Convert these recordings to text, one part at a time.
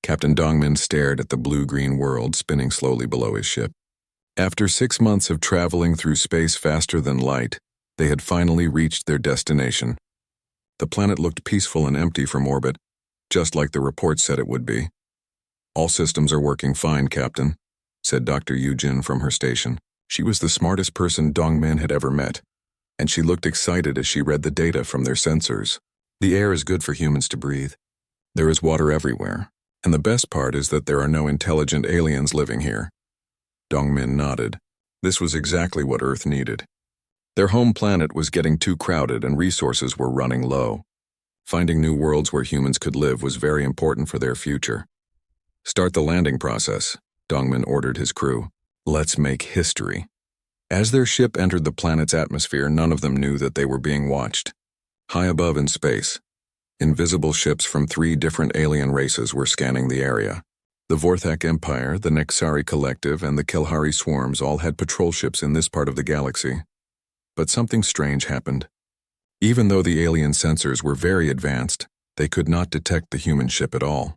Captain Dongmin stared at the blue-green world spinning slowly below his ship. After 6 months of traveling through space faster than light, they had finally reached their destination. The planet looked peaceful and empty from orbit, just like the report said it would be. "All systems are working fine, Captain," said Dr. Yujin from her station. She was the smartest person Dongmin had ever met, and she looked excited as she read the data from their sensors. "The air is good for humans to breathe. There is water everywhere, and the best part is that there are no intelligent aliens living here." Dongmin nodded. This was exactly what Earth needed. Their home planet was getting too crowded and resources were running low. Finding new worlds where humans could live was very important for their future. "Start the landing process," Dongmin ordered his crew. "Let's make history." As their ship entered the planet's atmosphere, none of them knew that they were being watched. High above in space, invisible ships from 3 different alien races were scanning the area. The Vorthak Empire, the Nexari Collective, and the Kilhari Swarms all had patrol ships in this part of the galaxy. But something strange happened. Even though the alien sensors were very advanced, they could not detect the human ship at all.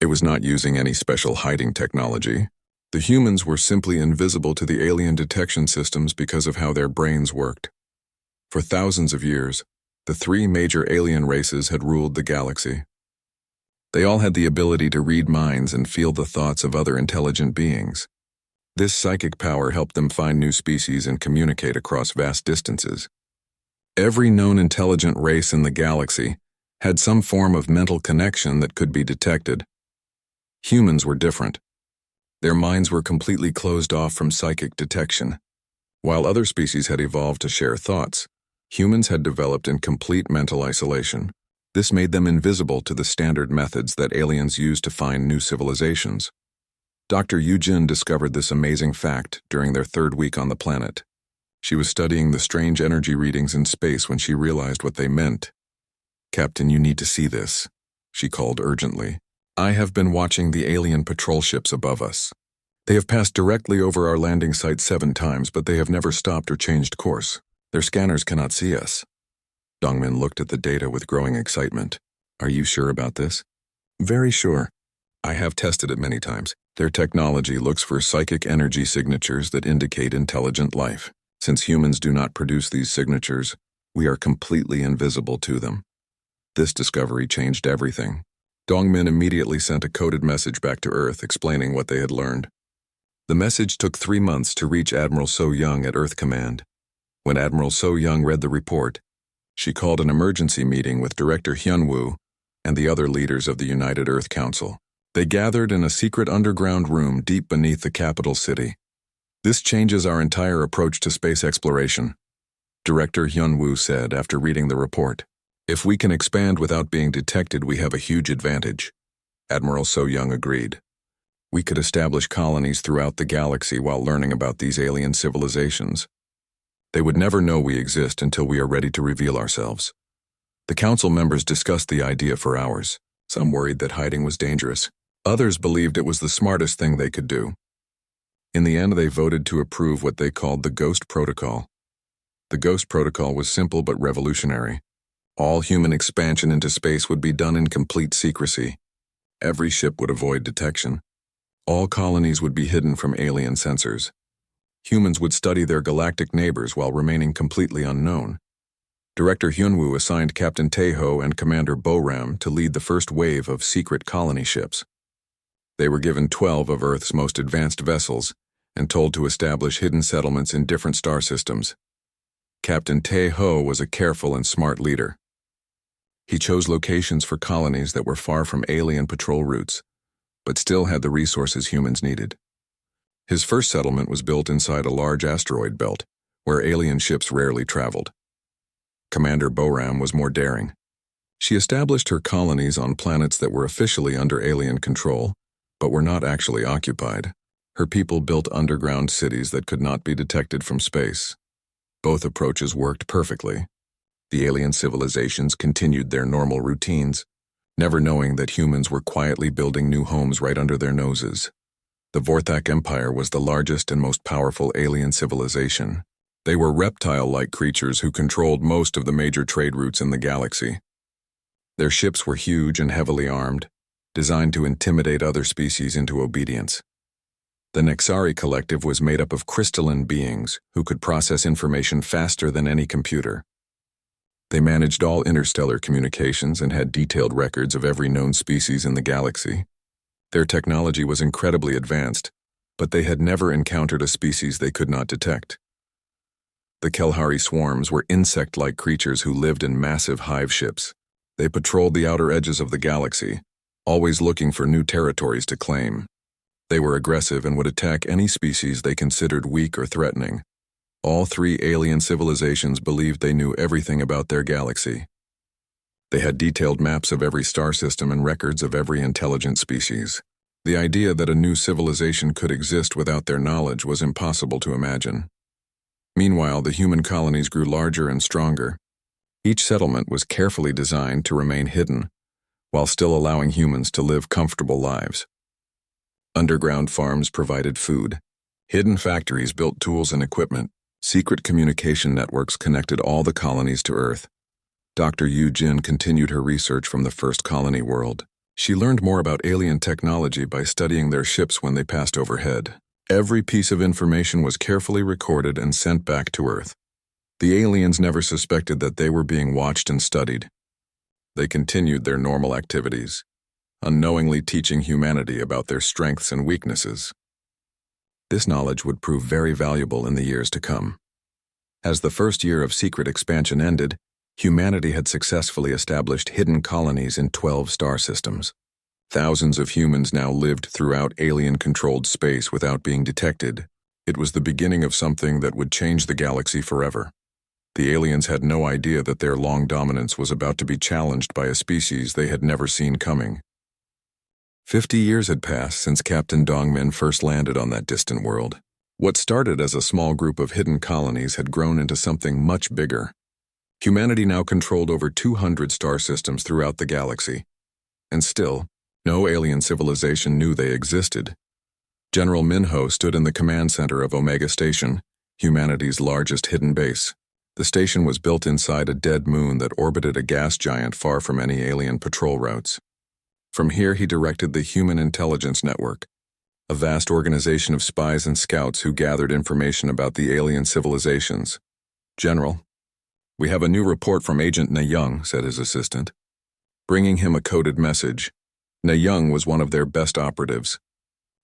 It was not using any special hiding technology. The humans were simply invisible to the alien detection systems because of how their brains worked. For thousands of years, the 3 major alien races had ruled the galaxy. They all had the ability to read minds and feel the thoughts of other intelligent beings. This psychic power helped them find new species and communicate across vast distances. Every known intelligent race in the galaxy had some form of mental connection that could be detected. Humans were different. Their minds were completely closed off from psychic detection. While other species had evolved to share thoughts, humans had developed in complete mental isolation. This made them invisible to the standard methods that aliens use to find new civilizations. Dr. Yujin discovered this amazing fact during their 3rd week on the planet. She was studying the strange energy readings in space when she realized what they meant. "Captain, you need to see this," she called urgently. "I have been watching the alien patrol ships above us. They have passed directly over our landing site 7 times, but they have never stopped or changed course. Their scanners cannot see us." Dongmin looked at the data with growing excitement. "Are you sure about this?" "Very sure. I have tested it many times. Their technology looks for psychic energy signatures that indicate intelligent life. Since humans do not produce these signatures, we are completely invisible to them." This discovery changed everything. Dongmin immediately sent a coded message back to Earth explaining what they had learned. The message took 3 months to reach Admiral So Young at Earth Command. When Admiral So Young read the report, she called an emergency meeting with Director Hyunwoo and the other leaders of the United Earth Council. They gathered in a secret underground room deep beneath the capital city. "This changes our entire approach to space exploration," Director Hyunwoo said after reading the report. "If we can expand without being detected, we have a huge advantage." Admiral So Young agreed. "We could establish colonies throughout the galaxy while learning about these alien civilizations. They would never know we exist until we are ready to reveal ourselves." The council members discussed the idea for hours. Some worried that hiding was dangerous. Others believed it was the smartest thing they could do. In the end, they voted to approve what they called the Ghost Protocol. The Ghost Protocol was simple but revolutionary. All human expansion into space would be done in complete secrecy. Every ship would avoid detection. All colonies would be hidden from alien sensors. Humans would study their galactic neighbors while remaining completely unknown. Director Hyunwoo assigned Captain Taeho and Commander Boram to lead the first wave of secret colony ships. They were given 12 of Earth's most advanced vessels and told to establish hidden settlements in different star systems. Captain Taeho was a careful and smart leader. He chose locations for colonies that were far from alien patrol routes, but still had the resources humans needed. His first settlement was built inside a large asteroid belt, where alien ships rarely traveled. Commander Boram was more daring. She established her colonies on planets that were officially under alien control, but were not actually occupied. Her people built underground cities that could not be detected from space. Both approaches worked perfectly. The alien civilizations continued their normal routines, never knowing that humans were quietly building new homes right under their noses. The Vorthak Empire was the largest and most powerful alien civilization. They were reptile-like creatures who controlled most of the major trade routes in the galaxy. Their ships were huge and heavily armed, designed to intimidate other species into obedience. The Nexari Collective was made up of crystalline beings who could process information faster than any computer. They managed all interstellar communications and had detailed records of every known species in the galaxy. Their technology was incredibly advanced, but they had never encountered a species they could not detect. The Kelhari swarms were insect-like creatures who lived in massive hive ships. They patrolled the outer edges of the galaxy, always looking for new territories to claim. They were aggressive and would attack any species they considered weak or threatening. All three alien civilizations believed they knew everything about their galaxy. They had detailed maps of every star system and records of every intelligent species. The idea that a new civilization could exist without their knowledge was impossible to imagine. Meanwhile, the human colonies grew larger and stronger. Each settlement was carefully designed to remain hidden, while still allowing humans to live comfortable lives. Underground farms provided food. Hidden factories built tools and equipment. Secret communication networks connected all the colonies to Earth. Dr. Yu Jin continued her research from the first colony world. She learned more about alien technology by studying their ships when they passed overhead. Every piece of information was carefully recorded and sent back to Earth. The aliens never suspected that they were being watched and studied. They continued their normal activities, unknowingly teaching humanity about their strengths and weaknesses. This knowledge would prove very valuable in the years to come. As the first year of secret expansion ended, humanity had successfully established hidden colonies in 12 star systems. Thousands of humans now lived throughout alien-controlled space without being detected. It was the beginning of something that would change the galaxy forever. The aliens had no idea that their long dominance was about to be challenged by a species they had never seen coming. 50 years had passed since Captain Dongmin first landed on that distant world. What started as a small group of hidden colonies had grown into something much bigger. Humanity now controlled over 200 star systems throughout the galaxy. And still, no alien civilization knew they existed. General Minho stood in the command center of Omega Station, humanity's largest hidden base. The station was built inside a dead moon that orbited a gas giant far from any alien patrol routes. From here he directed the Human Intelligence Network, a vast organization of spies and scouts who gathered information about the alien civilizations. "General, we have a new report from Agent Na Young," said his assistant. Bringing him a coded message. Na Young was one of their best operatives.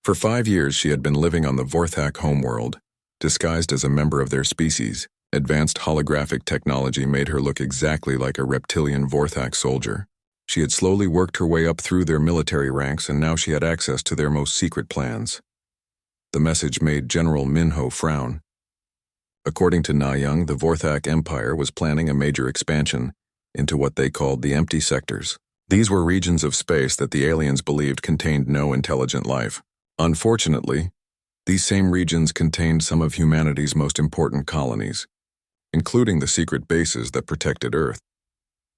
For 5 years she had been living on the Vorthak homeworld, disguised as a member of their species. Advanced holographic technology made her look exactly like a reptilian Vorthak soldier. She had slowly worked her way up through their military ranks, and now she had access to their most secret plans. The message made General Minho frown. According to Na Young, the Vorthak Empire was planning a major expansion into what they called the empty sectors. These were regions of space that the aliens believed contained no intelligent life. Unfortunately, these same regions contained some of humanity's most important colonies, including the secret bases that protected Earth.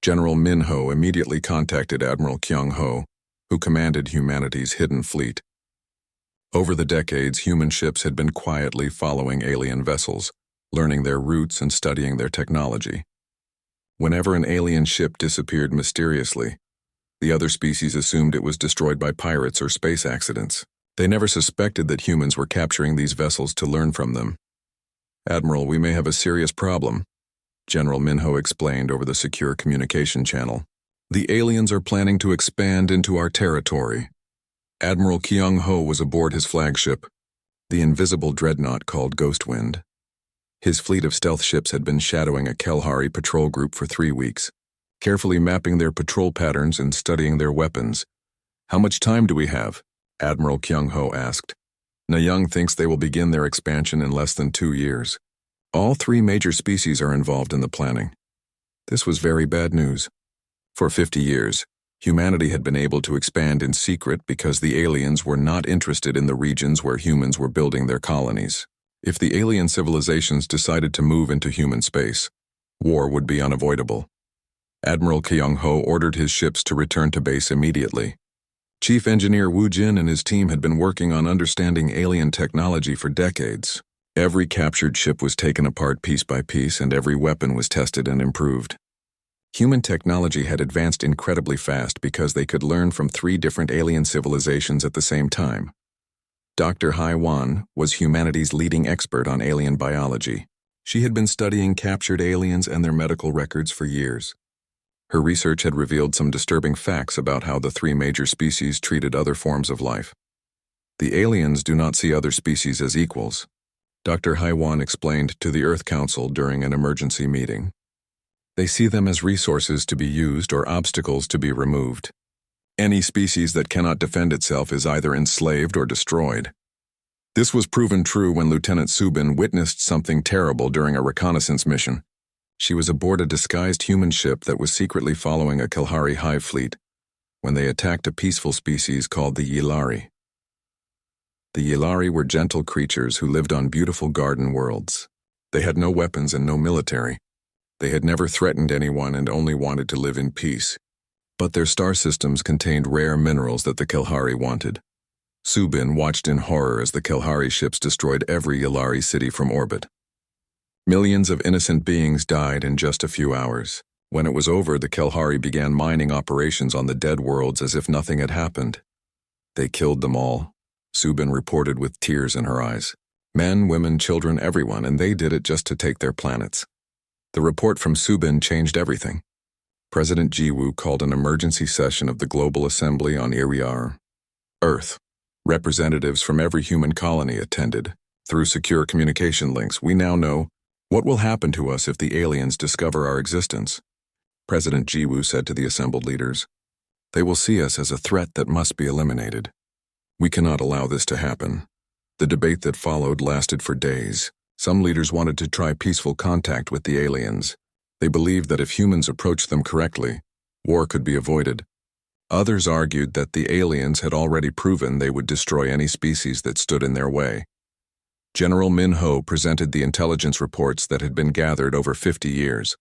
General Minho immediately contacted Admiral Kyung Ho, who commanded humanity's hidden fleet. Over the decades, human ships had been quietly following alien vessels, learning their routes and studying their technology. Whenever an alien ship disappeared mysteriously, the other species assumed it was destroyed by pirates or space accidents. They never suspected that humans were capturing these vessels to learn from them. "Admiral, we may have a serious problem," General Minho explained over the secure communication channel. "The aliens are planning to expand into our territory." Admiral Kyung Ho was aboard his flagship, the invisible dreadnought called Ghostwind. His fleet of stealth ships had been shadowing a Kelhari patrol group for 3 weeks, carefully mapping their patrol patterns and studying their weapons. "How much time do we have?" Admiral Kyung Ho asked. Na Young thinks they will begin their expansion in less than 2 years. All 3 major species are involved in the planning. This was very bad news. For 50 years, humanity had been able to expand in secret because the aliens were not interested in the regions where humans were building their colonies. If the alien civilizations decided to move into human space, war would be unavoidable. Admiral Kyung Ho ordered his ships to return to base immediately. Chief Engineer Wu Jin and his team had been working on understanding alien technology for decades. Every captured ship was taken apart piece by piece, and every weapon was tested and improved. Human technology had advanced incredibly fast because they could learn from 3 different alien civilizations at the same time. Dr. Hai Wan was humanity's leading expert on alien biology. She had been studying captured aliens and their medical records for years. Her research had revealed some disturbing facts about how the 3 major species treated other forms of life. The aliens do not see other species as equals, Dr. Hai Wan explained to the Earth Council during an emergency meeting. They see them as resources to be used or obstacles to be removed. Any species that cannot defend itself is either enslaved or destroyed. This was proven true when Lieutenant Subin witnessed something terrible during a reconnaissance mission. She was aboard a disguised human ship that was secretly following a Kilhari hive fleet when they attacked a peaceful species called the Yilari. The Yilari were gentle creatures who lived on beautiful garden worlds. They had no weapons and no military. They had never threatened anyone and only wanted to live in peace. But their star systems contained rare minerals that the Kilhari wanted. Subin watched in horror as the Kilhari ships destroyed every Yilari city from orbit. Millions of innocent beings died in just a few hours. When it was over, the Kilhari began mining operations on the dead worlds as if nothing had happened. They killed them all, Subin reported with tears in her eyes. Men, women, children, everyone, and they did it just to take their planets. The report from Subin changed everything. President Jiwoo called an emergency session of the Global Assembly on Iriar, Earth. Representatives from every human colony attended. Through secure communication links, we now know what will happen to us if the aliens discover our existence. President Jiwoo said to the assembled leaders, "They will see us as a threat that must be eliminated. We cannot allow this to happen." The debate that followed lasted for days. Some leaders wanted to try peaceful contact with the aliens. They believed that if humans approached them correctly, war could be avoided. Others argued that the aliens had already proven they would destroy any species that stood in their way. General Min Ho presented the intelligence reports that had been gathered over 50 years.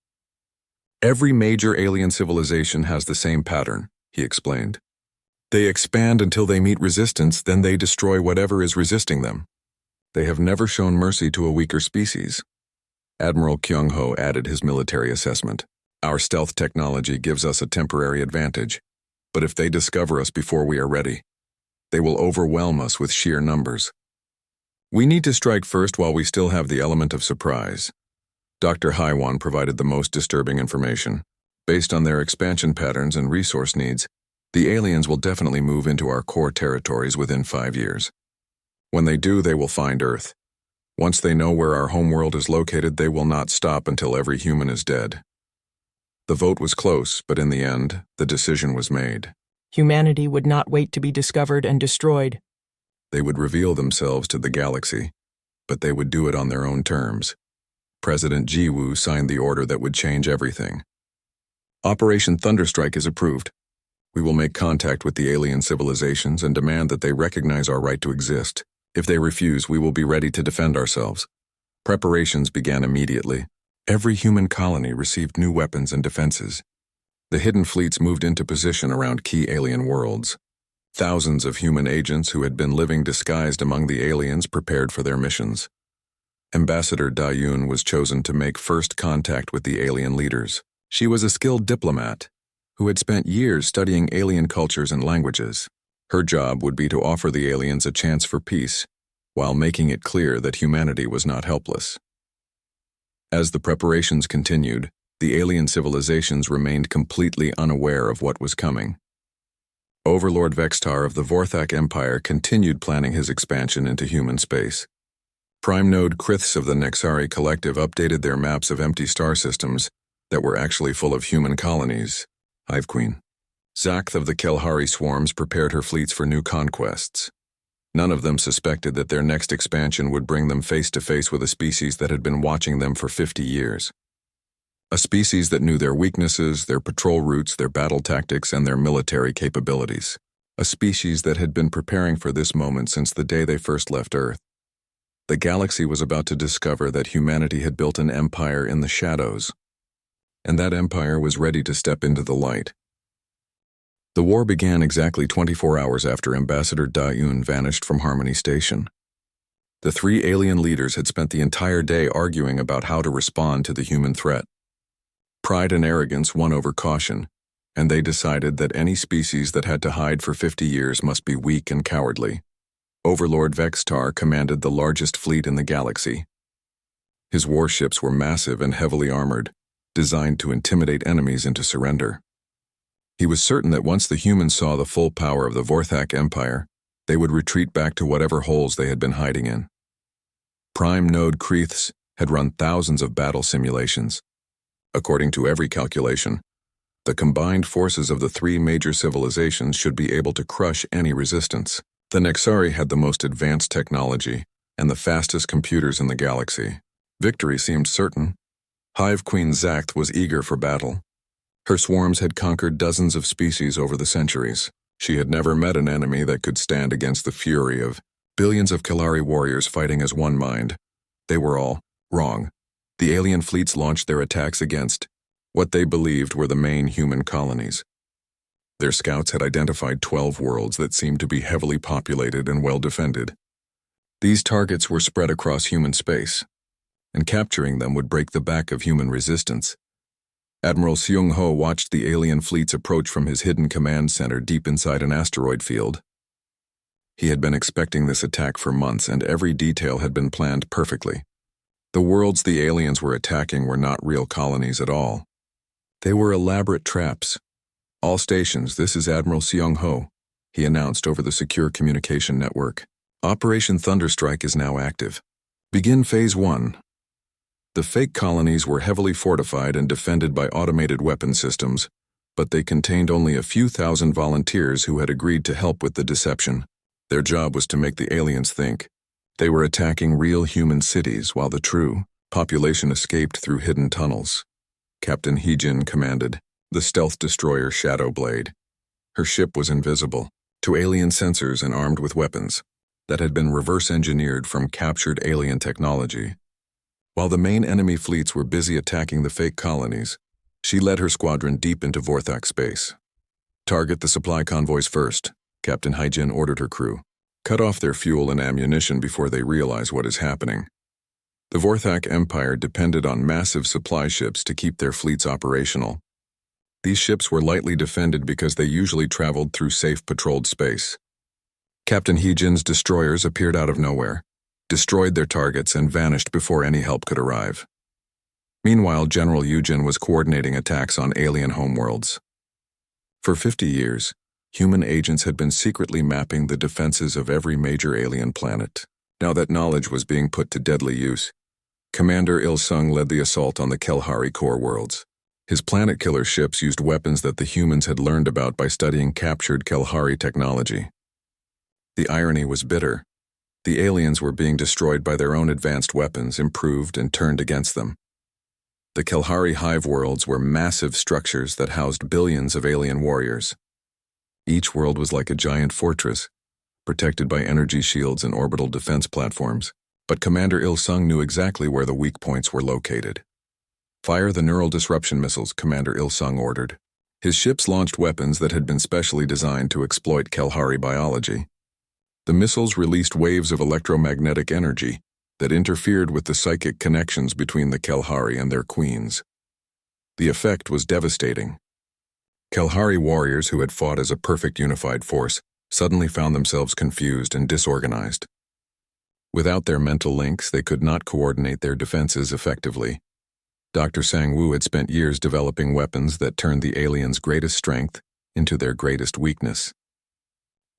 Every major alien civilization has the same pattern, he explained. They expand until they meet resistance, then they destroy whatever is resisting them. They have never shown mercy to a weaker species. Admiral Kyung-ho added his military assessment. Our stealth technology gives us a temporary advantage, but if they discover us before we are ready, they will overwhelm us with sheer numbers. We need to strike first while we still have the element of surprise. Dr. Haiwan provided the most disturbing information. Based on their expansion patterns and resource needs, the aliens will definitely move into our core territories within 5 years. When they do, they will find Earth. Once they know where our homeworld is located, they will not stop until every human is dead. The vote was close, but in the end, the decision was made. Humanity would not wait to be discovered and destroyed. They would reveal themselves to the galaxy, but they would do it on their own terms. President Jiwoo signed the order that would change everything. Operation Thunderstrike is approved. We will make contact with the alien civilizations and demand that they recognize our right to exist. If they refuse, we will be ready to defend ourselves. Preparations began immediately. Every human colony received new weapons and defenses. The hidden fleets moved into position around key alien worlds. Thousands of human agents who had been living disguised among the aliens prepared for their missions. Ambassador Da-Yoon was chosen to make first contact with the alien leaders. She was a skilled diplomat who had spent years studying alien cultures and languages. Her job would be to offer the aliens a chance for peace, while making it clear that humanity was not helpless. As the preparations continued, the alien civilizations remained completely unaware of what was coming. Overlord Vextar of the Vorthak Empire continued planning his expansion into human space. Prime Node Kriths of the Nexari Collective updated their maps of empty star systems that were actually full of human colonies. Hive Queen. Zakth of the Kelhari swarms prepared her fleets for new conquests. None of them suspected that their next expansion would bring them face to face with a species that had been watching them for 50 years. A species that knew their weaknesses, their patrol routes, their battle tactics, and their military capabilities. A species that had been preparing for this moment since the day they first left Earth. The galaxy was about to discover that humanity had built an empire in the shadows, and that empire was ready to step into the light. The war began exactly 24 hours after Ambassador Da-Yoon vanished from Harmony Station. The 3 alien leaders had spent the entire day arguing about how to respond to the human threat. Pride and arrogance won over caution, and they decided that any species that had to hide for 50 years must be weak and cowardly. Overlord Vextar commanded the largest fleet in the galaxy. His warships were massive and heavily armored, designed to intimidate enemies into surrender. He was certain that once the humans saw the full power of the Vorthak Empire, they would retreat back to whatever holes they had been hiding in. Prime Node Kreeths had run thousands of battle simulations. According to every calculation, the combined forces of the three major civilizations should be able to crush any resistance. The Nexari had the most advanced technology and the fastest computers in the galaxy. Victory seemed certain. Hive Queen Zacht was eager for battle. Her swarms had conquered dozens of species over the centuries. She had never met an enemy that could stand against the fury of billions of Kelari warriors fighting as one mind. They were all wrong. The alien fleets launched their attacks against what they believed were the main human colonies. Their scouts had identified 12 worlds that seemed to be heavily populated and well defended. These targets were spread across human space, and capturing them would break the back of human resistance. Admiral Seung Ho watched the alien fleets approach from his hidden command center deep inside an asteroid field. He had been expecting this attack for months, and every detail had been planned perfectly. The worlds the aliens were attacking were not real colonies at all. They were elaborate traps. "All stations, this is Admiral Seung Ho," he announced over the secure communication network. "Operation Thunderstrike is now active. Begin Phase 1. The fake colonies were heavily fortified and defended by automated weapon systems, but they contained only a few thousand volunteers who had agreed to help with the deception. Their job was to make the aliens think they were attacking real human cities while the true population escaped through hidden tunnels. Captain Heejin commanded the stealth destroyer Shadowblade. Her ship was invisible to alien sensors and armed with weapons that had been reverse-engineered from captured alien technology. While the main enemy fleets were busy attacking the fake colonies, she led her squadron deep into Vorthak space. "Target the supply convoys first," Captain Heijin ordered her crew. "Cut off their fuel and ammunition before they realize what is happening." The Vorthak Empire depended on massive supply ships to keep their fleets operational. These ships were lightly defended because they usually traveled through safe patrolled space. Captain Heejin's destroyers appeared out of nowhere, destroyed their targets, and vanished before any help could arrive. Meanwhile, General Yujin was coordinating attacks on alien homeworlds. For 50 years, human agents had been secretly mapping the defenses of every major alien planet. Now that knowledge was being put to deadly use. Commander Il-sung led the assault on the Kelhari core worlds. His planet-killer ships used weapons that the humans had learned about by studying captured Kelhari technology. The irony was bitter. The aliens were being destroyed by their own advanced weapons, improved and turned against them. The Kelhari hive worlds were massive structures that housed billions of alien warriors. Each world was like a giant fortress, protected by energy shields and orbital defense platforms. But Commander Il-sung knew exactly where the weak points were located. "Fire the neural disruption missiles," Commander Il-sung ordered. His ships launched weapons that had been specially designed to exploit Kelhari biology. The missiles released waves of electromagnetic energy that interfered with the psychic connections between the Kelhari and their queens. The effect was devastating. Kelhari warriors who had fought as a perfect unified force suddenly found themselves confused and disorganized. Without their mental links, they could not coordinate their defenses effectively. Dr. Sang-woo had spent years developing weapons that turned the aliens' greatest strength into their greatest weakness.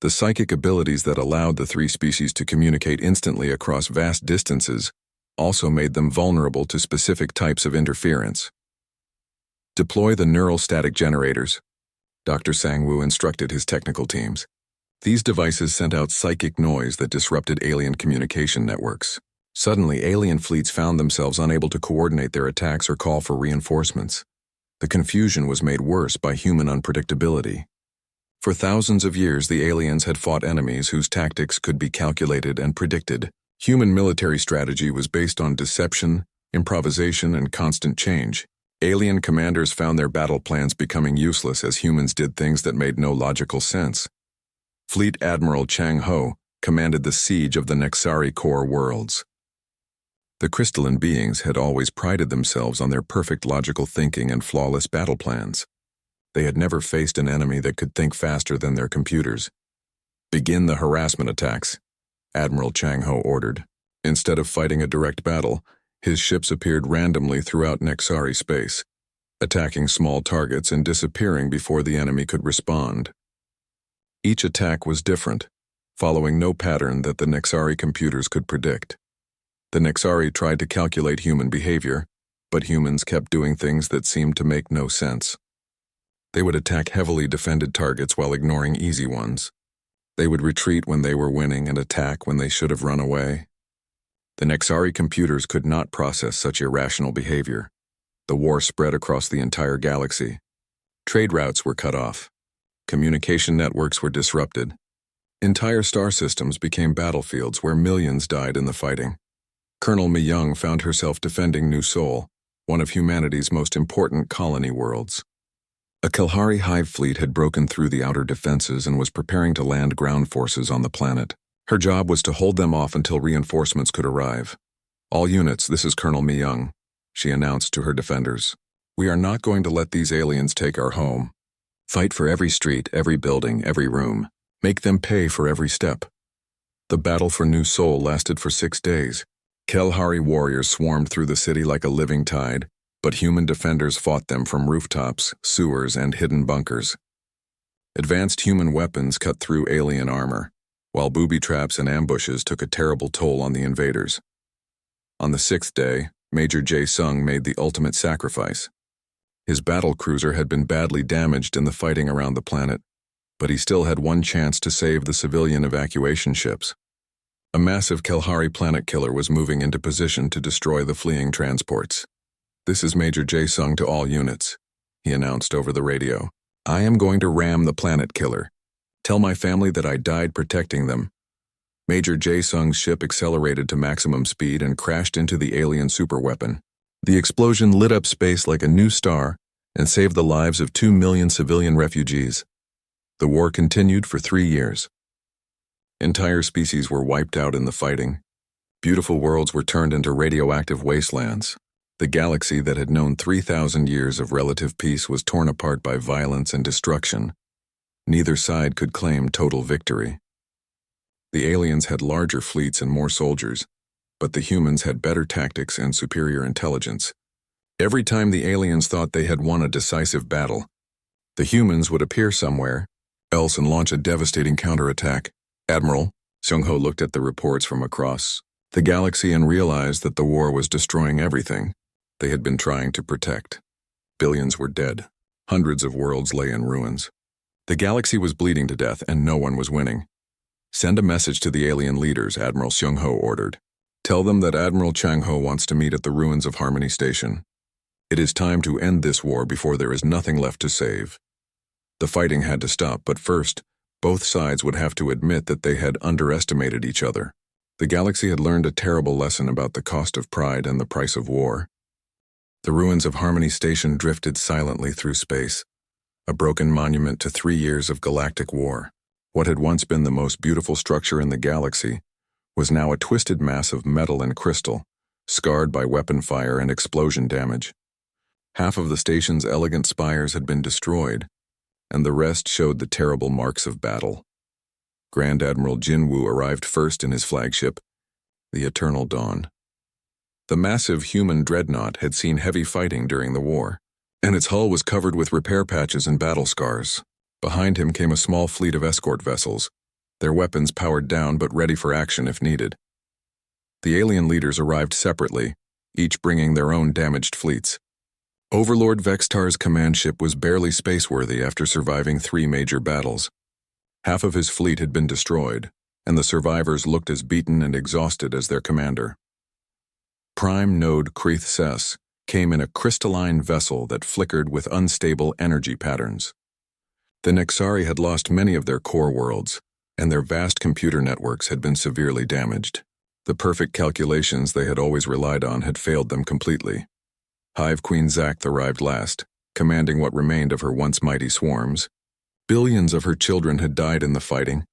The psychic abilities that allowed the three species to communicate instantly across vast distances also made them vulnerable to specific types of interference. "Deploy the neural static generators," Dr. Sang-woo instructed his technical teams. These devices sent out psychic noise that disrupted alien communication networks. Suddenly, alien fleets found themselves unable to coordinate their attacks or call for reinforcements. The confusion was made worse by human unpredictability. For thousands of years, the aliens had fought enemies whose tactics could be calculated and predicted. Human military strategy was based on deception, improvisation, and constant change. Alien commanders found their battle plans becoming useless as humans did things that made no logical sense. Fleet Admiral Chang Ho commanded the siege of the Nexari core worlds. The crystalline beings had always prided themselves on their perfect logical thinking and flawless battle plans. They had never faced an enemy that could think faster than their computers. "Begin the harassment attacks," Admiral Chang Ho ordered. Instead of fighting a direct battle, his ships appeared randomly throughout Nexari space, attacking small targets and disappearing before the enemy could respond. Each attack was different, following no pattern that the Nexari computers could predict. The Nexari tried to calculate human behavior, but humans kept doing things that seemed to make no sense. They would attack heavily defended targets while ignoring easy ones. They would retreat when they were winning and attack when they should have run away. The Nexari computers could not process such irrational behavior. The war spread across the entire galaxy. Trade routes were cut off. Communication networks were disrupted. Entire star systems became battlefields where millions died in the fighting. Colonel Mi-young found herself defending New Sol, one of humanity's most important colony worlds. A Kelhari hive fleet had broken through the outer defenses and was preparing to land ground forces on the planet. Her job was to hold them off until reinforcements could arrive. "All units, this is Colonel Mi-young," she announced to her defenders. "We are not going to let these aliens take our home. Fight for every street, every building, every room. Make them pay for every step." The battle for New Sol lasted for 6 days. Kelhari warriors swarmed through the city like a living tide, but human defenders fought them from rooftops, sewers, and hidden bunkers. Advanced human weapons cut through alien armor, while booby traps and ambushes took a terrible toll on the invaders. On the 6th day, Major Jae-sung made the ultimate sacrifice. His battle cruiser had been badly damaged in the fighting around the planet, but he still had one chance to save the civilian evacuation ships. A massive Kelhari planet killer was moving into position to destroy the fleeing transports. "This is Major Jae-sung to all units," he announced over the radio. "I am going to ram the planet killer. Tell my family that I died protecting them." Major Jae-sung's ship accelerated to maximum speed and crashed into the alien superweapon. The explosion lit up space like a new star and saved the lives of 2 million civilian refugees. The war continued for 3 years. Entire species were wiped out in the fighting. Beautiful worlds were turned into radioactive wastelands. The galaxy that had known 3,000 years of relative peace was torn apart by violence and destruction. Neither side could claim total victory. The aliens had larger fleets and more soldiers, but the humans had better tactics and superior intelligence. Every time the aliens thought they had won a decisive battle, the humans would appear somewhere else and launch a devastating counterattack. Admiral, Seung-ho looked at the reports from across the galaxy and realized that the war was destroying everything they had been trying to protect. Billions were dead. Hundreds of worlds lay in ruins. The galaxy was bleeding to death and no one was winning. "Send a message to the alien leaders," Admiral Seung-ho ordered. "Tell them that Admiral Chang-ho wants to meet at the ruins of Harmony Station. It is time to end this war before there is nothing left to save." The fighting had to stop, but first, both sides would have to admit that they had underestimated each other. The galaxy had learned a terrible lesson about the cost of pride and the price of war. The ruins of Harmony Station drifted silently through space, a broken monument to 3 years of galactic war. What had once been the most beautiful structure in the galaxy was now a twisted mass of metal and crystal, scarred by weapon fire and explosion damage. Half of the station's elegant spires had been destroyed, and the rest showed the terrible marks of battle. Grand Admiral Jinwoo arrived first in his flagship, the Eternal Dawn. The massive human dreadnought had seen heavy fighting during the war, and its hull was covered with repair patches and battle scars. Behind him came a small fleet of escort vessels, their weapons powered down but ready for action if needed. The alien leaders arrived separately, each bringing their own damaged fleets. Overlord Vextar's command ship was barely spaceworthy after surviving 3 major battles. Half of his fleet had been destroyed, and the survivors looked as beaten and exhausted as their commander. Prime Node Kreith Sess came in a crystalline vessel that flickered with unstable energy patterns. The Nexari had lost many of their core worlds, and their vast computer networks had been severely damaged. The perfect calculations they had always relied on had failed them completely. Hive Queen Zack arrived last, commanding what remained of her once mighty swarms. Billions of her children had died in the fighting,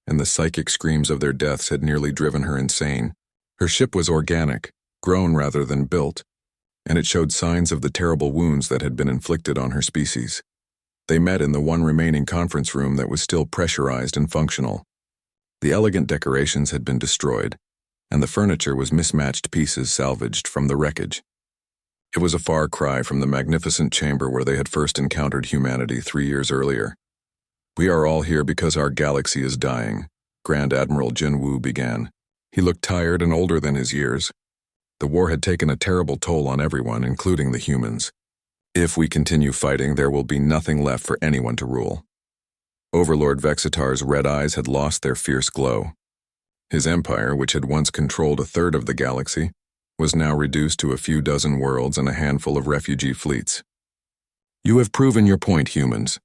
and the psychic screams of their deaths had nearly driven her insane. Her ship was organic, grown rather than built, and it showed signs of the terrible wounds that had been inflicted on her species. They met in the one remaining conference room that was still pressurized and functional. The elegant decorations had been destroyed, and the furniture was mismatched pieces salvaged from the wreckage. It was a far cry from the magnificent chamber where they had first encountered humanity 3 years earlier. "We are all here because our galaxy is dying," Grand Admiral Jin Woo began. He looked tired and older than his years. The war had taken a terrible toll on everyone, including the humans. If we continue fighting, there will be nothing left for anyone to rule. Overlord Vexitar's red eyes had lost their fierce glow. His empire, which had once controlled a third of the galaxy, was now reduced to a few dozen worlds and a handful of refugee fleets. "You have proven your point, humans.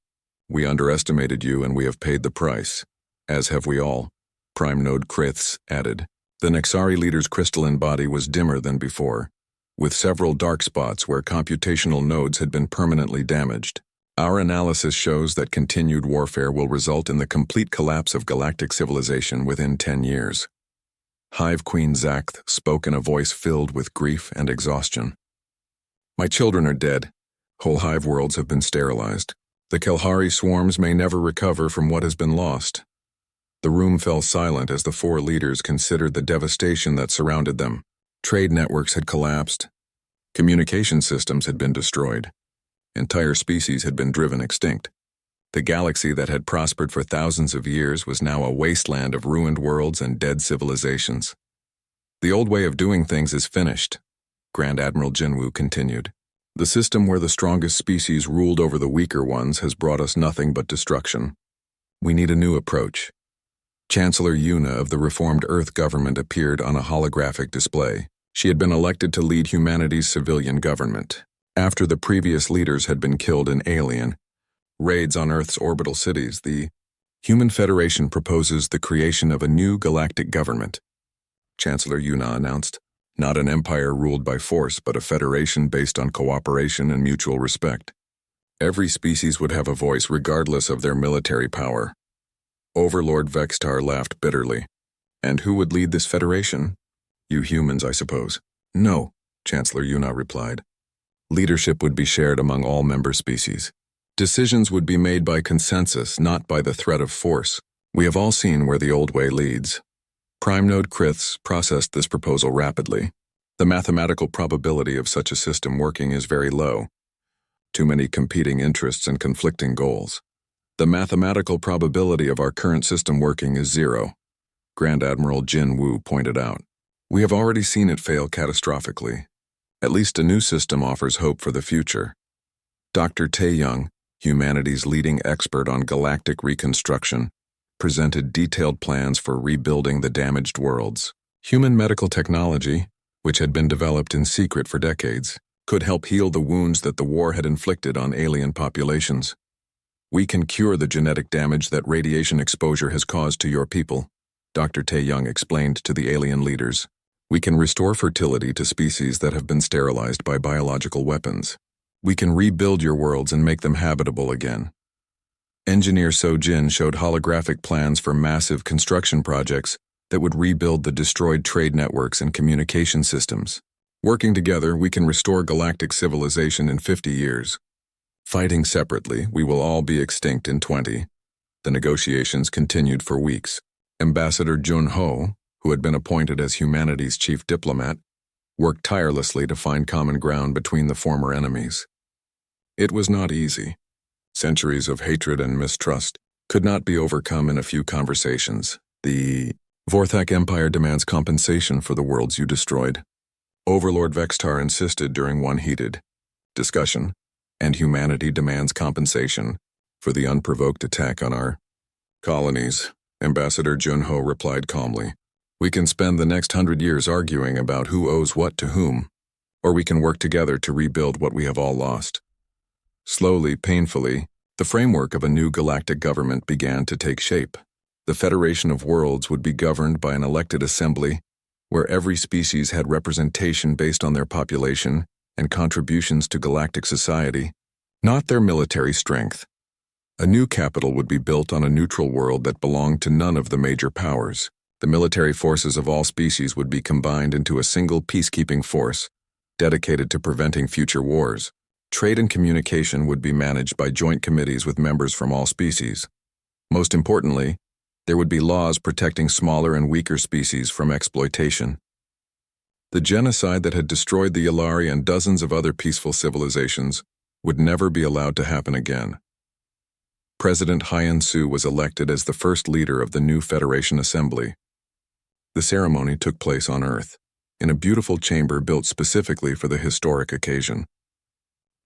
We underestimated you and we have paid the price, as have we all," Prime Node Kriths added. The Nexari leader's crystalline body was dimmer than before, with several dark spots where computational nodes had been permanently damaged. "Our analysis shows that continued warfare will result in the complete collapse of galactic civilization within 10 years. Hive Queen Zakth spoke in a voice filled with grief and exhaustion. "My children are dead. Whole hive worlds have been sterilized. The Kelhari swarms may never recover from what has been lost." The room fell silent as the 4 leaders considered the devastation that surrounded them. Trade networks had collapsed. Communication systems had been destroyed. Entire species had been driven extinct. The galaxy that had prospered for thousands of years was now a wasteland of ruined worlds and dead civilizations. "The old way of doing things is finished," Grand Admiral Jinwoo continued. "The system where the strongest species ruled over the weaker ones has brought us nothing but destruction. We need a new approach." Chancellor Yuna of the reformed Earth government appeared on a holographic display. She had been elected to lead humanity's civilian government. After the previous leaders had been killed in alien raids on Earth's orbital cities, the Human Federation proposes the creation of a new galactic government. Chancellor Yuna announced, "Not an empire ruled by force, but a federation based on cooperation and mutual respect. Every species would have a voice regardless of their military power." Overlord Vextar laughed bitterly. "And who would lead this federation? You humans, I suppose." "No," Chancellor Yuna replied. "Leadership would be shared among all member species. Decisions would be made by consensus, not by the threat of force. We have all seen where the old way leads." Prime Node Kriths processed this proposal rapidly. The mathematical probability of such a system working is very low. Too many competing interests and conflicting goals. "The mathematical probability of our current system working is 0, Grand Admiral Jin Woo pointed out. "We have already seen it fail catastrophically. At least a new system offers hope for the future." Dr. Tae-young, humanity's leading expert on galactic reconstruction, presented detailed plans for rebuilding the damaged worlds. Human medical technology, which had been developed in secret for decades, could help heal the wounds that the war had inflicted on alien populations. "We can cure the genetic damage that radiation exposure has caused to your people," Dr. Tae-young explained to the alien leaders. "We can restore fertility to species that have been sterilized by biological weapons. We can rebuild your worlds and make them habitable again." Engineer So-jin showed holographic plans for massive construction projects that would rebuild the destroyed trade networks and communication systems. "Working together, we can restore galactic civilization in 50 years. Fighting separately, we will all be extinct in 20. The negotiations continued for weeks. Ambassador Jun-ho, who had been appointed as humanity's chief diplomat, worked tirelessly to find common ground between the former enemies. It was not easy. Centuries of hatred and mistrust could not be overcome in a few conversations. "The Vorthak Empire demands compensation for the worlds you destroyed," Overlord Vextar insisted during one heated discussion, "and humanity demands compensation for the unprovoked attack on our colonies," Ambassador Jun-ho replied calmly. "We can spend the next 100 years arguing about who owes what to whom, or we can work together to rebuild what we have all lost." Slowly, painfully, the framework of a new galactic government began to take shape. The Federation of Worlds would be governed by an elected assembly where every species had representation based on their population and contributions to galactic society, not their military strength. A new capital would be built on a neutral world that belonged to none of the major powers. The military forces of all species would be combined into a single peacekeeping force, dedicated to preventing future wars. Trade and communication would be managed by joint committees with members from all species. Most importantly, there would be laws protecting smaller and weaker species from exploitation. The genocide that had destroyed the Yalari and dozens of other peaceful civilizations would never be allowed to happen again. President Hyen Su was elected as the first leader of the new Federation Assembly. The ceremony took place on Earth, in a beautiful chamber built specifically for the historic occasion.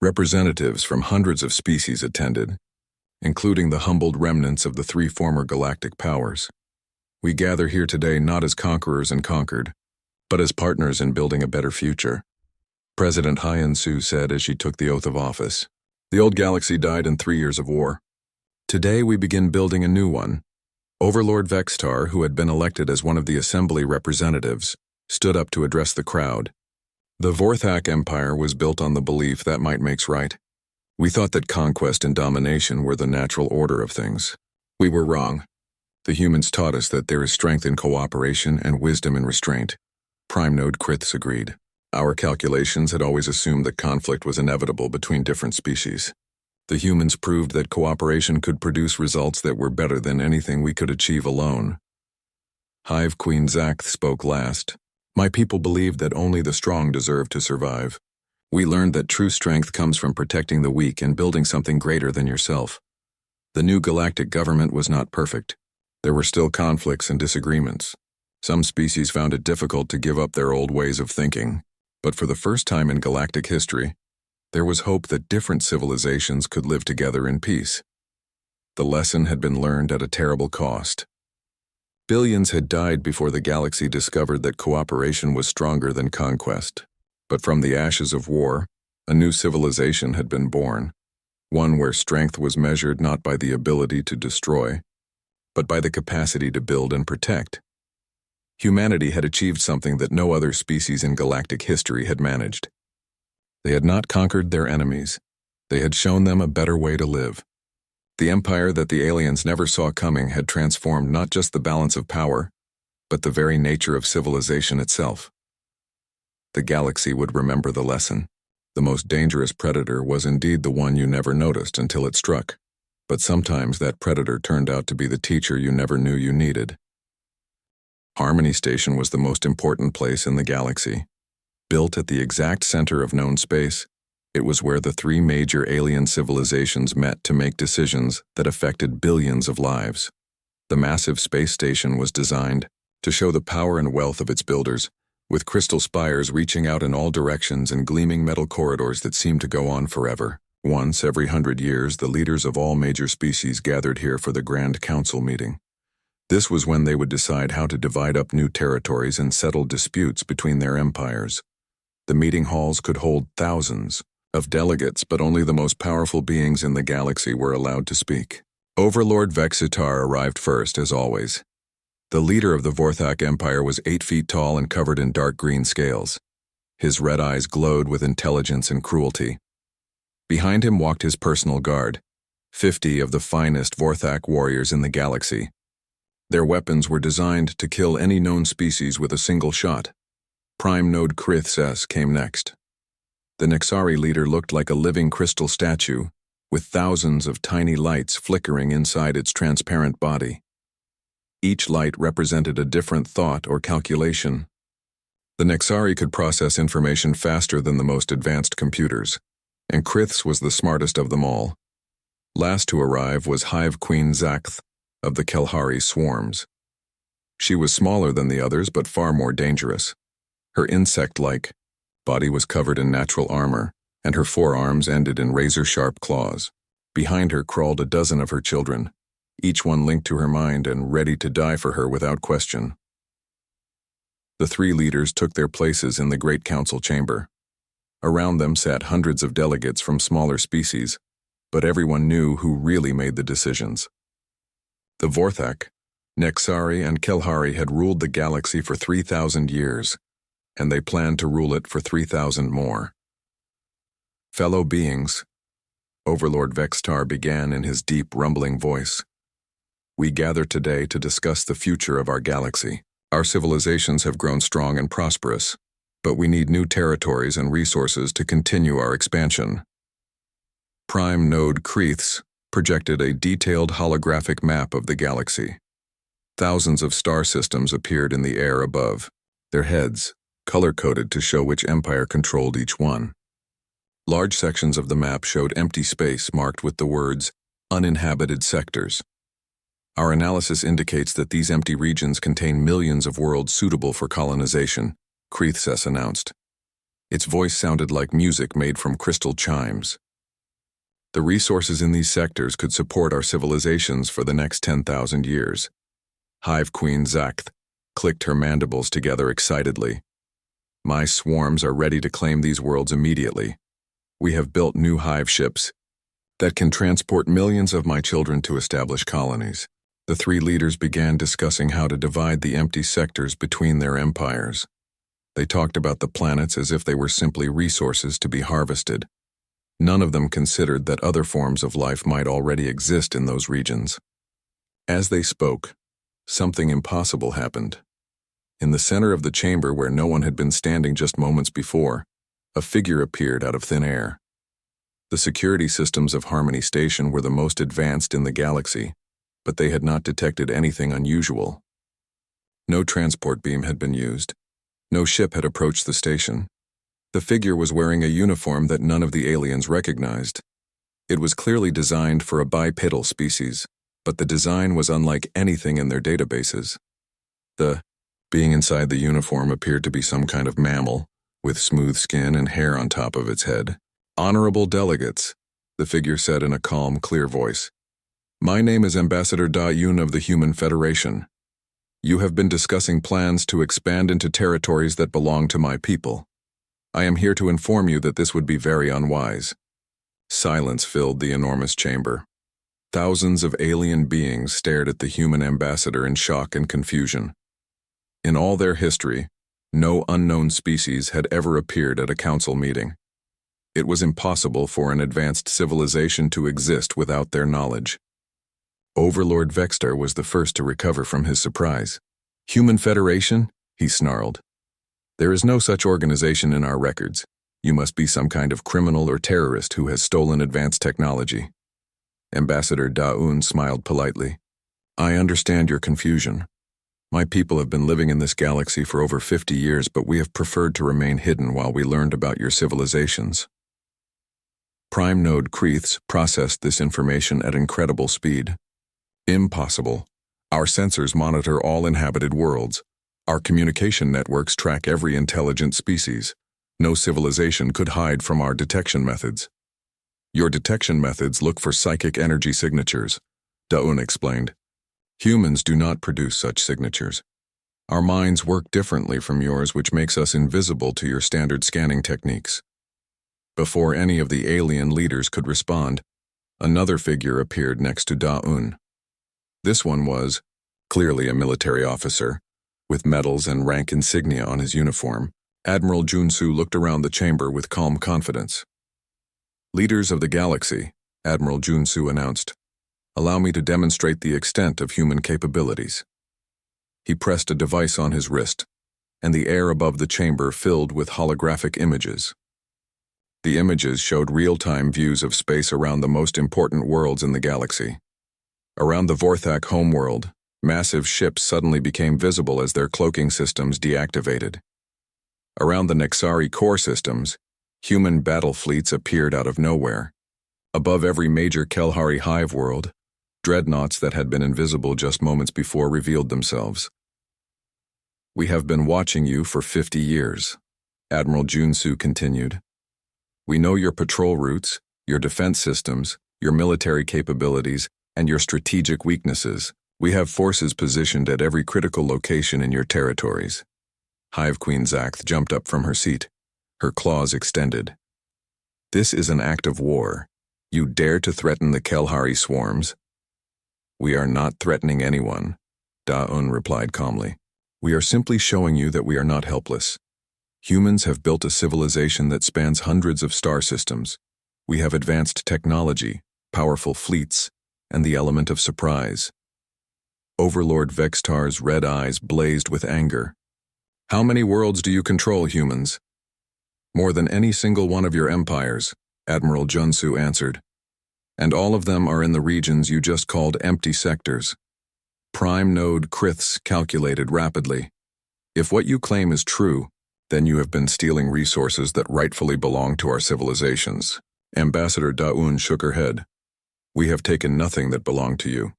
Representatives from hundreds of species attended, including the humbled remnants of the three former galactic powers. We gather here today not as conquerors and conquered, but as partners in building a better future, President Hyen Su said as she took the oath of office. The old galaxy died in 3 years of war. Today we begin building a new one. Overlord Vextar, who had been elected as one of the assembly representatives, stood up to address the crowd. The Vorthak Empire was built on the belief that might makes right. We thought that conquest and domination were the natural order of things. We were wrong. The humans taught us that there is strength in cooperation and wisdom in restraint. Prime Node Kriths agreed. Our calculations had always assumed that conflict was inevitable between different species. The humans proved that cooperation could produce results that were better than anything we could achieve alone. Hive Queen Zakth spoke last. My people believed that only the strong deserve to survive. We learned that true strength comes from protecting the weak and building something greater than yourself. The new galactic government was not perfect. There were still conflicts and disagreements. Some species found it difficult to give up their old ways of thinking, but for the first time in galactic history, there was hope that different civilizations could live together in peace. The lesson had been learned at a terrible cost. Billions had died before the galaxy discovered that cooperation was stronger than conquest. But from the ashes of war, a new civilization had been born, one where strength was measured not by the ability to destroy, but by the capacity to build and protect. Humanity had achieved something that no other species in galactic history had managed. They had not conquered their enemies. They had shown them a better way to live. The empire that the aliens never saw coming had transformed not just the balance of power, but the very nature of civilization itself. The galaxy would remember the lesson. The most dangerous predator was indeed the one you never noticed until it struck, but sometimes that predator turned out to be the teacher you never knew you needed. Harmony Station was the most important place in the galaxy. Built at the exact center of known space, it was where the three major alien civilizations met to make decisions that affected billions of lives. The massive space station was designed to show the power and wealth of its builders, with crystal spires reaching out in all directions and gleaming metal corridors that seemed to go on forever. Once every 100 years, the leaders of all major species gathered here for the Grand Council meeting. This was when they would decide how to divide up new territories and settle disputes between their empires. The meeting halls could hold thousands of delegates, but only the most powerful beings in the galaxy were allowed to speak. Overlord Vexitar arrived first, as always. The leader of the Vorthak Empire was 8 feet tall and covered in dark green scales. His red eyes glowed with intelligence and cruelty. Behind him walked his personal guard, 50 of the finest Vorthak warriors in the galaxy. Their weapons were designed to kill any known species with a single shot. Prime Node Kriths S came next. The Nexari leader looked like a living crystal statue, with thousands of tiny lights flickering inside its transparent body. Each light represented a different thought or calculation. The Nexari could process information faster than the most advanced computers, and Kriths was the smartest of them all. Last to arrive was Hive Queen Zakth of the Kelhari swarms. She was smaller than the others, but far more dangerous. Her insect-like body was covered in natural armor, and her forearms ended in razor-sharp claws. Behind her crawled a dozen of her children, each one linked to her mind and ready to die for her without question. The three leaders took their places in the Great Council chamber. Around them sat hundreds of delegates from smaller species, but everyone knew who really made the decisions. The Vorthak, Nexari, and Kelhari had ruled the galaxy for 3,000 years, and they planned to rule it for 3,000 more. Fellow beings, Overlord Vextar began in his deep, rumbling voice. We gather today to discuss the future of our galaxy. Our civilizations have grown strong and prosperous, but we need new territories and resources to continue our expansion. Prime Node Creaths projected a detailed holographic map of the galaxy. Thousands of star systems appeared in the air above, their heads color-coded to show which empire controlled each one. Large sections of the map showed empty space marked with the words, uninhabited sectors. Our analysis indicates that these empty regions contain millions of worlds suitable for colonization, Creaths announced. Its voice sounded like music made from crystal chimes. The resources in these sectors could support our civilizations for the next 10,000 years. Hive Queen Zakth clicked her mandibles together excitedly. My swarms are ready to claim these worlds immediately. We have built new hive ships that can transport millions of my children to establish colonies. The three leaders began discussing how to divide the empty sectors between their empires. They talked about the planets as if they were simply resources to be harvested. None of them considered that other forms of life might already exist in those regions. As they spoke, something impossible happened. In the center of the chamber where no one had been standing just moments before, a figure appeared out of thin air. The security systems of Harmony Station were the most advanced in the galaxy, but they had not detected anything unusual. No transport beam had been used. No ship had approached the station. The figure was wearing a uniform that none of the aliens recognized. It was clearly designed for a bipedal species, but the design was unlike anything in their databases. The being inside the uniform appeared to be some kind of mammal, with smooth skin and hair on top of its head. Honorable delegates, the figure said in a calm, clear voice. My name is Ambassador Da-Yun of the Human Federation. You have been discussing plans to expand into territories that belong to my people. I am here to inform you that this would be very unwise. Silence filled the enormous chamber. Thousands of alien beings stared at the human ambassador in shock and confusion. In all their history, no unknown species had ever appeared at a council meeting. It was impossible for an advanced civilization to exist without their knowledge. Overlord Vexter was the first to recover from his surprise. Human Federation? He snarled. There is no such organization in our records. You must be some kind of criminal or terrorist who has stolen advanced technology. Ambassador Da-Un smiled politely. I understand your confusion. My people have been living in this galaxy for over 50 years, but we have preferred to remain hidden while we learned about your civilizations. Prime Node Creaths processed this information at incredible speed. Impossible. Our sensors monitor all inhabited worlds. Our communication networks track every intelligent species. No civilization could hide from our detection methods. Your detection methods look for psychic energy signatures, Da-Un explained. Humans do not produce such signatures. Our minds work differently from yours, which makes us invisible to your standard scanning techniques. Before any of the alien leaders could respond, another figure appeared next to Da-Un. This one was, clearly a military officer, with medals and rank insignia on his uniform. Admiral Junsu looked around the chamber with calm confidence. Leaders of the galaxy, Admiral Junsu announced, allow me to demonstrate the extent of human capabilities. He pressed a device on his wrist, and the air above the chamber filled with holographic images. The images showed real-time views of space around the most important worlds in the galaxy. Around the Vorthak homeworld, massive ships suddenly became visible as their cloaking systems deactivated. Around the Nexari core systems, human battle fleets appeared out of nowhere. Above every major Kelhari hive world, dreadnoughts that had been invisible just moments before revealed themselves. We have been watching you for 50 years, Admiral Junsu continued. We know your patrol routes, your defense systems, your military capabilities, and your strategic weaknesses. We have forces positioned at every critical location in your territories. Hive Queen Zakth jumped up from her seat, her claws extended. This is an act of war. You dare to threaten the Kelhari swarms? We are not threatening anyone, Da-Un replied calmly. We are simply showing you that we are not helpless. Humans have built a civilization that spans hundreds of star systems. We have advanced technology, powerful fleets, and the element of surprise. Overlord Vextar's red eyes blazed with anger. How many worlds do you control, humans? More than any single one of your empires, Admiral Junsu answered. And all of them are in the regions you just called empty sectors. Prime Node Kriths calculated rapidly. If what you claim is true, then you have been stealing resources that rightfully belong to our civilizations. Ambassador Daun shook her head. We have taken nothing that belonged to you.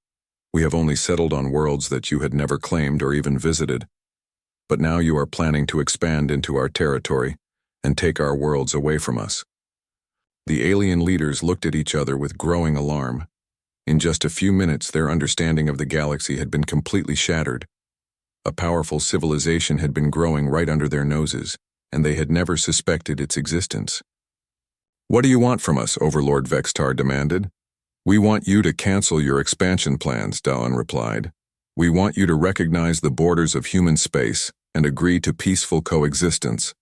We have only settled on worlds that you had never claimed or even visited. But now you are planning to expand into our territory and take our worlds away from us. The alien leaders looked at each other with growing alarm. In just a few minutes, their understanding of the galaxy had been completely shattered. A powerful civilization had been growing right under their noses, and they had never suspected its existence. What do you want from us? Overlord Vextar demanded. We want you to cancel your expansion plans, Dawn replied. We want you to recognize the borders of human space and agree to peaceful coexistence.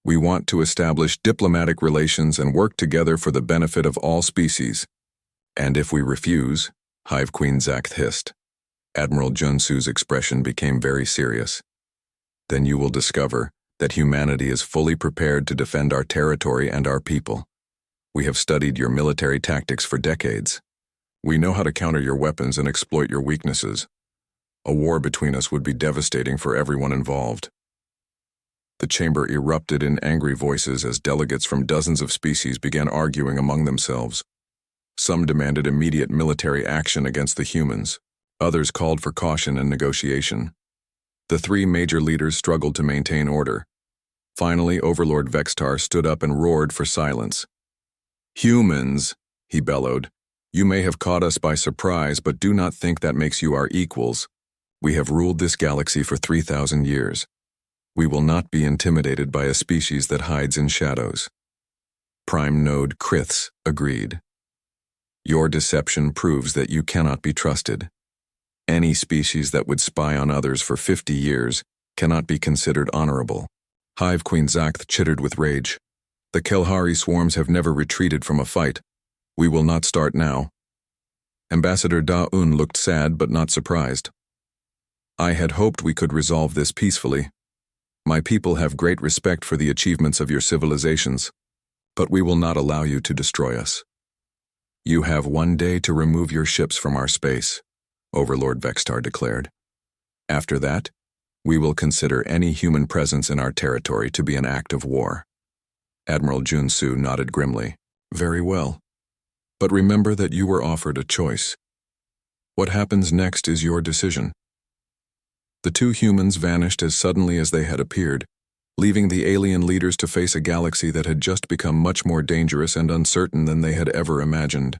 We want to establish diplomatic relations and work together for the benefit of all species. And if we refuse, Hive Queen Zakth hissed. Admiral Junsu's expression became very serious. Then you will discover that humanity is fully prepared to defend our territory and our people. We have studied your military tactics for decades. We know how to counter your weapons and exploit your weaknesses. A war between us would be devastating for everyone involved. The chamber erupted in angry voices as delegates from dozens of species began arguing among themselves. Some demanded immediate military action against the humans. Others called for caution and negotiation. The three major leaders struggled to maintain order. Finally, Overlord Vextar stood up and roared for silence. Humans, he bellowed. You may have caught us by surprise, but do not think that makes you our equals. We have ruled this galaxy for 3,000 years. We will not be intimidated by a species that hides in shadows. Prime Node Kriths agreed. Your deception proves that you cannot be trusted. Any species that would spy on others for 50 years cannot be considered honorable. Hive Queen Zakth chittered with rage. The Kelhari swarms have never retreated from a fight. We will not start now. Ambassador Daun looked sad but not surprised. I had hoped we could resolve this peacefully. My people have great respect for the achievements of your civilizations, but we will not allow you to destroy us. You have 1 day to remove your ships from our space, Overlord Vextar declared. After that, we will consider any human presence in our territory to be an act of war. Admiral Junsu nodded grimly. Very well. But remember that you were offered a choice. What happens next is your decision. The two humans vanished as suddenly as they had appeared, leaving the alien leaders to face a galaxy that had just become much more dangerous and uncertain than they had ever imagined.